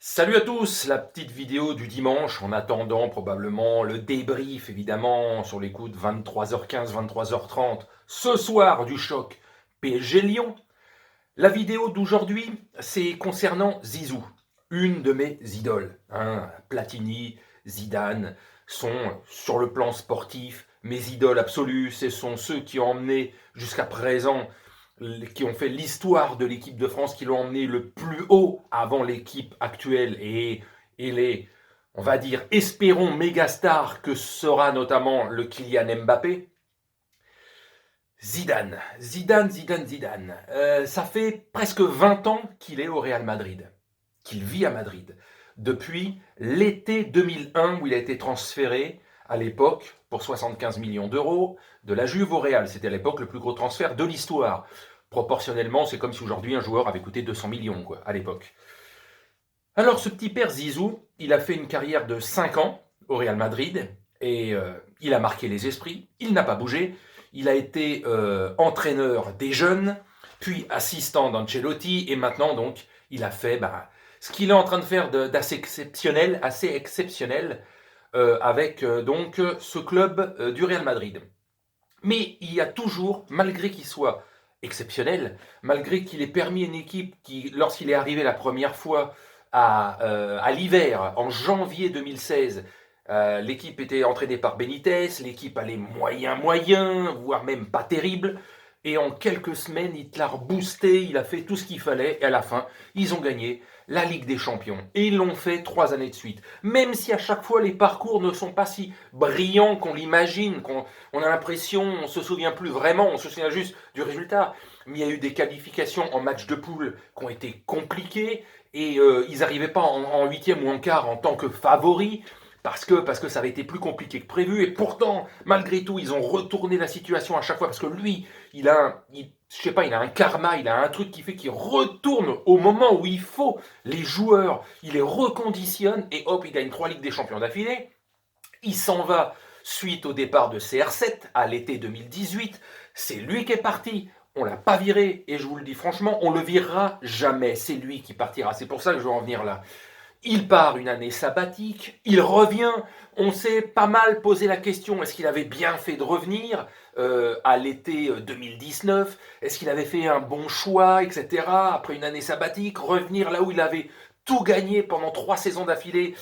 Salut à tous, la petite vidéo du dimanche en attendant probablement le débrief évidemment sur les coups de 23h15, 23h30 ce soir du choc PSG Lyon. La vidéo d'aujourd'hui, c'est concernant Zizou, une de mes idoles. Platini, Zidane sont sur le plan sportif mes idoles absolues. Ce sont ceux qui ont emmené jusqu'à présent, qui ont fait l'histoire de l'équipe de France, qui l'ont emmené le plus haut avant l'équipe actuelle et les, on va dire, espérons méga-stars que sera notamment le Kylian Mbappé. Zidane. Ça fait presque 20 ans qu'il est au Real Madrid, qu'il vit à Madrid. Depuis l'été 2001 où il a été transféré à l'époque pour 75 millions d'euros de la Juve au Real. C'était à l'époque le plus gros transfert de l'histoire. Proportionnellement, c'est comme si aujourd'hui un joueur avait coûté 200 millions quoi, à l'époque. Alors ce petit père Zizou, il a fait une carrière de 5 ans au Real Madrid et il a marqué les esprits, il n'a pas bougé, il a été entraîneur des jeunes, puis assistant d'Ancelotti et maintenant donc il a fait ce qu'il est en train de faire d'assez exceptionnel, avec donc ce club du Real Madrid. Mais il y a toujours, malgré qu'il soit exceptionnel, malgré qu'il ait permis à une équipe qui, lorsqu'il est arrivé la première fois à l'hiver, en janvier 2016, l'équipe était entraînée par Benitez, l'équipe allait moyen, voire même pas terrible. Et en quelques semaines, il l'a reboosté, il a fait tout ce qu'il fallait, et à la fin, ils ont gagné la Ligue des Champions. Et ils l'ont fait 3 années de suite. Même si à chaque fois, les parcours ne sont pas si brillants qu'on l'imagine, on a l'impression, on se souvient plus vraiment, on se souvient juste du résultat. Mais il y a eu des qualifications en match de poule qui ont été compliquées, et ils n'arrivaient pas en huitième ou en quart en tant que favoris parce que ça avait été plus compliqué que prévu. Et pourtant, malgré tout, ils ont retourné la situation à chaque fois parce que lui, je sais pas, il a un karma, il a un truc qui fait qu'il retourne au moment où il faut les joueurs, il les reconditionne et hop, il gagne 3 Ligues des Champions d'affilée. Il s'en va suite au départ de CR7 à l'été 2018. C'est lui qui est parti. On l'a pas viré et je vous le dis franchement, on le virera jamais. C'est lui qui partira. C'est pour ça que je veux en venir là. Il part une année sabbatique, il revient, on s'est pas mal posé la question, est-ce qu'il avait bien fait de revenir à l'été 2019, est-ce qu'il avait fait un bon choix, etc. Après une année sabbatique, revenir là où il avait tout gagné pendant 3 saisons d'affilée,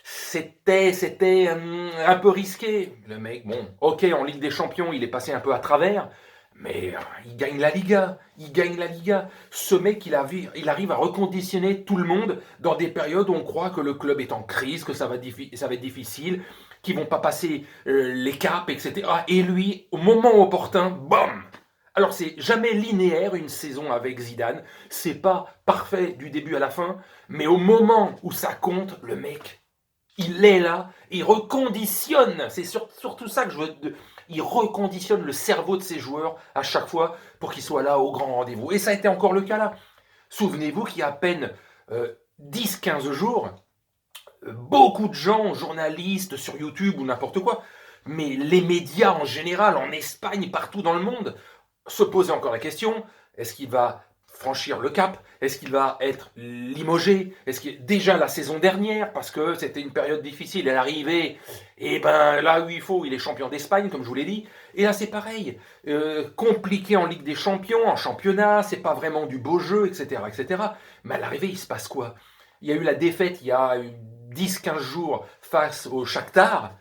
c'était un peu risqué. Le mec, bon, ok, en Ligue des Champions, il est passé un peu à travers, mais il gagne la Liga. Il gagne la Liga. Ce mec, il arrive à reconditionner tout le monde dans des périodes où on croit que le club est en crise, que ça va être difficile, qu'ils vont pas passer les caps, etc. Et lui, au moment opportun, bam. Alors c'est jamais linéaire une saison avec Zidane. C'est pas parfait du début à la fin, mais au moment où ça compte, le mec, il est là, il reconditionne, c'est surtout ça que je veux, il reconditionne le cerveau de ses joueurs à chaque fois pour qu'ils soient là au grand rendez-vous. Et ça a été encore le cas là. Souvenez-vous qu'il y a à peine 10-15 jours, beaucoup de gens, journalistes sur YouTube ou n'importe quoi, mais les médias en général, en Espagne, partout dans le monde, se posaient encore la question, est-ce qu'il va franchir le cap? Est-ce qu'il va être limogé? Est-ce qu'il déjà la saison dernière, parce que c'était une période difficile, elle arrivait, et ben là où il faut, il est champion d'Espagne, comme je vous l'ai dit. Et là c'est pareil, compliqué en Ligue des Champions, en championnat, c'est pas vraiment du beau jeu, etc., etc. Mais à l'arrivée, il se passe quoi? Il y a eu la défaite il y a 10-15 jours face au Shakhtar.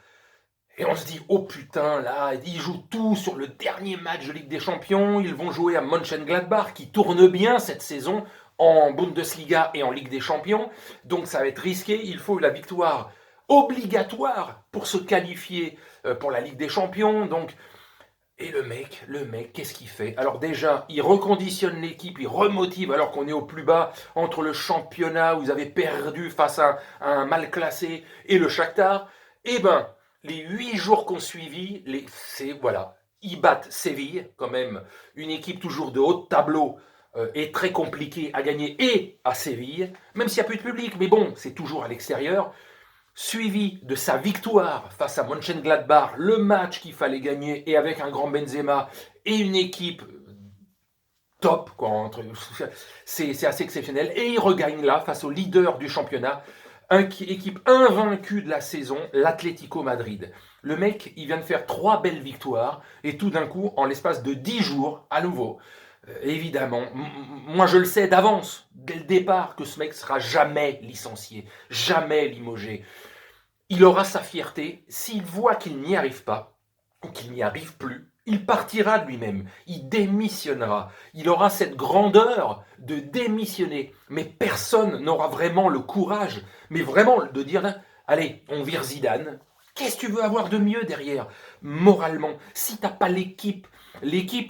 Et on se dit, oh putain, là, ils jouent tout sur le dernier match de Ligue des Champions. Ils vont jouer à Mönchengladbach, qui tourne bien cette saison en Bundesliga et en Ligue des Champions. Donc ça va être risqué. Il faut la victoire obligatoire pour se qualifier pour la Ligue des Champions. Donc, et le mec, qu'est-ce qu'il fait? Alors déjà, il reconditionne l'équipe, il remotive alors qu'on est au plus bas entre le championnat où vous avez perdu face à un mal classé et le Shakhtar. Eh ben, les 8 jours qu'on suivi, c'est voilà, ils battent Séville, quand même une équipe toujours de haut de tableau et très compliquée à gagner et à Séville, même s'il n'y a plus de public, mais bon, c'est toujours à l'extérieur suivi de sa victoire face à Mönchengladbach, le match qu'il fallait gagner et avec un grand Benzema et une équipe top, quoi. C'est assez exceptionnel. Et il regagne là, face au leader du championnat, équipe invaincue de la saison, l'Atlético Madrid. Le mec, il vient de faire 3 belles victoires, et tout d'un coup, en l'espace de 10 jours, à nouveau, évidemment, moi je le sais d'avance, dès le départ, que ce mec sera jamais licencié, jamais limogé. Il aura sa fierté. S'il voit qu'il n'y arrive pas, ou qu'il n'y arrive plus, il partira de lui-même, il démissionnera. Il aura cette grandeur de démissionner. Mais personne n'aura vraiment le courage, mais vraiment de dire, allez, on vire Zidane. Qu'est-ce que tu veux avoir de mieux derrière, moralement? Si tu n'as pas l'équipe,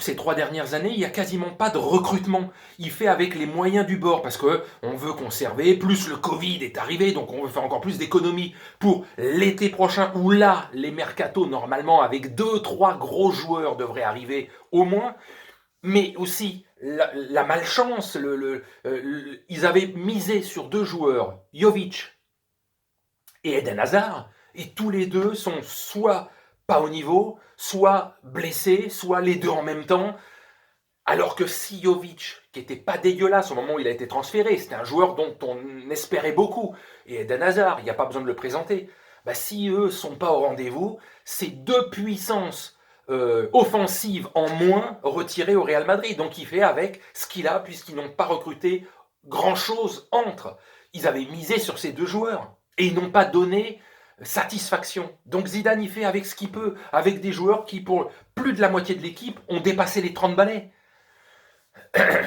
ces 3 dernières années, il n'y a quasiment pas de recrutement. Il fait avec les moyens du bord, parce qu'on veut conserver, plus le Covid est arrivé, donc on veut faire encore plus d'économies pour l'été prochain, où là, les mercatos, normalement, avec 2-3 gros joueurs devraient arriver au moins, mais aussi la malchance, ils avaient misé sur 2 joueurs, Jovic et Eden Hazard, et tous les deux sont soit pas au niveau, soit blessés, soit les deux en même temps. Alors que si Jovic, qui était pas dégueulasse au moment où il a été transféré, c'était un joueur dont on espérait beaucoup, et Eden Hazard, il n'y a pas besoin de le présenter, bah si eux sont pas au rendez-vous, c'est 2 puissances offensives en moins retirées au Real Madrid. Donc il fait avec ce qu'il a, puisqu'ils n'ont pas recruté grand-chose entre. Ils avaient misé sur ces 2 joueurs, et ils n'ont pas donné satisfaction. Donc Zidane, il fait avec ce qu'il peut, avec des joueurs qui, pour plus de la moitié de l'équipe, ont dépassé les 30 balais.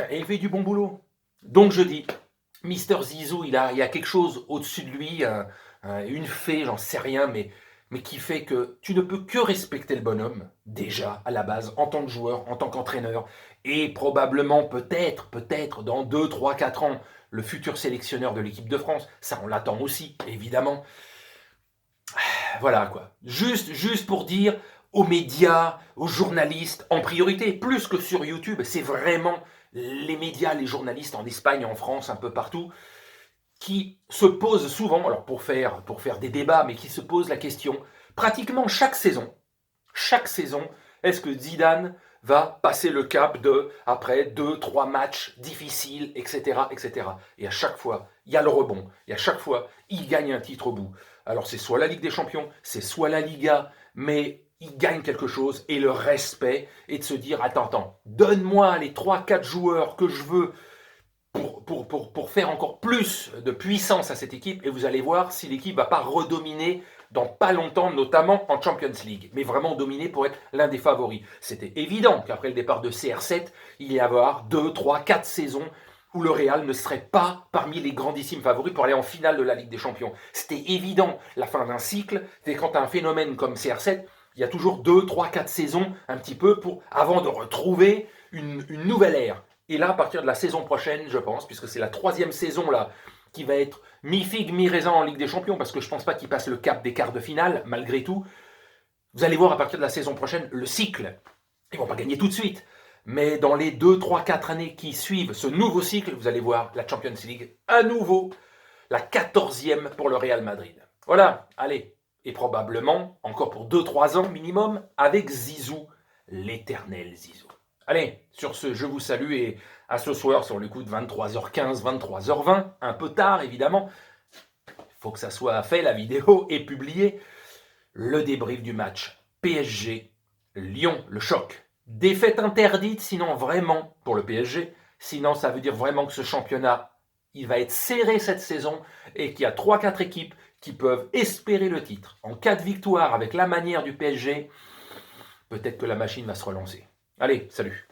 Et il fait du bon boulot. Donc je dis, Mister Zizou, il y a quelque chose au-dessus de lui, une fée, j'en sais rien, mais qui fait que tu ne peux que respecter le bonhomme, déjà, à la base, en tant que joueur, en tant qu'entraîneur, et probablement, peut-être, dans 2, 3, 4 ans, le futur sélectionneur de l'équipe de France. Ça, on l'attend aussi, évidemment. Voilà, quoi. Juste pour dire aux médias, aux journalistes, en priorité, plus que sur YouTube, c'est vraiment les médias, les journalistes en Espagne, en France, un peu partout, qui se posent souvent, alors pour faire des débats, mais qui se posent la question, pratiquement chaque saison, est-ce que Zidane va passer le cap de, après 2, 3 matchs difficiles, etc., etc. Et à chaque fois, il y a le rebond. Et à chaque fois, il gagne un titre au bout. Alors c'est soit la Ligue des Champions, c'est soit la Liga, mais il gagne quelque chose, et le respect, et de se dire, attends, donne-moi les 3-4 joueurs que je veux pour faire encore plus de puissance à cette équipe, et vous allez voir si l'équipe ne va pas redominer dans pas longtemps, notamment en Champions League, mais vraiment dominer pour être l'un des favoris. C'était évident qu'après le départ de CR7, il y avoir 2, 3, 4 saisons où le Real ne serait pas parmi les grandissimes favoris pour aller en finale de la Ligue des Champions. C'était évident, la fin d'un cycle, c'est quand tu as un phénomène comme CR7, il y a toujours 2, 3, 4 saisons, un petit peu, avant de retrouver une nouvelle ère. Et là, à partir de la saison prochaine, je pense, puisque c'est la 3e saison là, qui va être mi-figue, mi-raisin en Ligue des Champions, parce que je ne pense pas qu'ils passent le cap des quarts de finale, malgré tout. Vous allez voir à partir de la saison prochaine, le cycle, ils ne vont pas gagner tout de suite, mais dans les 2, 3, 4 années qui suivent ce nouveau cycle, vous allez voir la Champions League à nouveau, la 14e pour le Real Madrid. Voilà, allez, et probablement, encore pour 2-3 ans minimum, avec Zizou, l'éternel Zizou. Allez, sur ce, je vous salue, et à ce soir sur le coup de 23h15, 23h20, un peu tard évidemment, il faut que ça soit fait, la vidéo est publiée, le débrief du match PSG-Lyon, le choc. Défaite interdite, sinon vraiment, pour le PSG, sinon ça veut dire vraiment que ce championnat, il va être serré cette saison, et qu'il y a 3-4 équipes qui peuvent espérer le titre. En cas de victoire avec la manière du PSG, peut-être que la machine va se relancer. Allez, salut!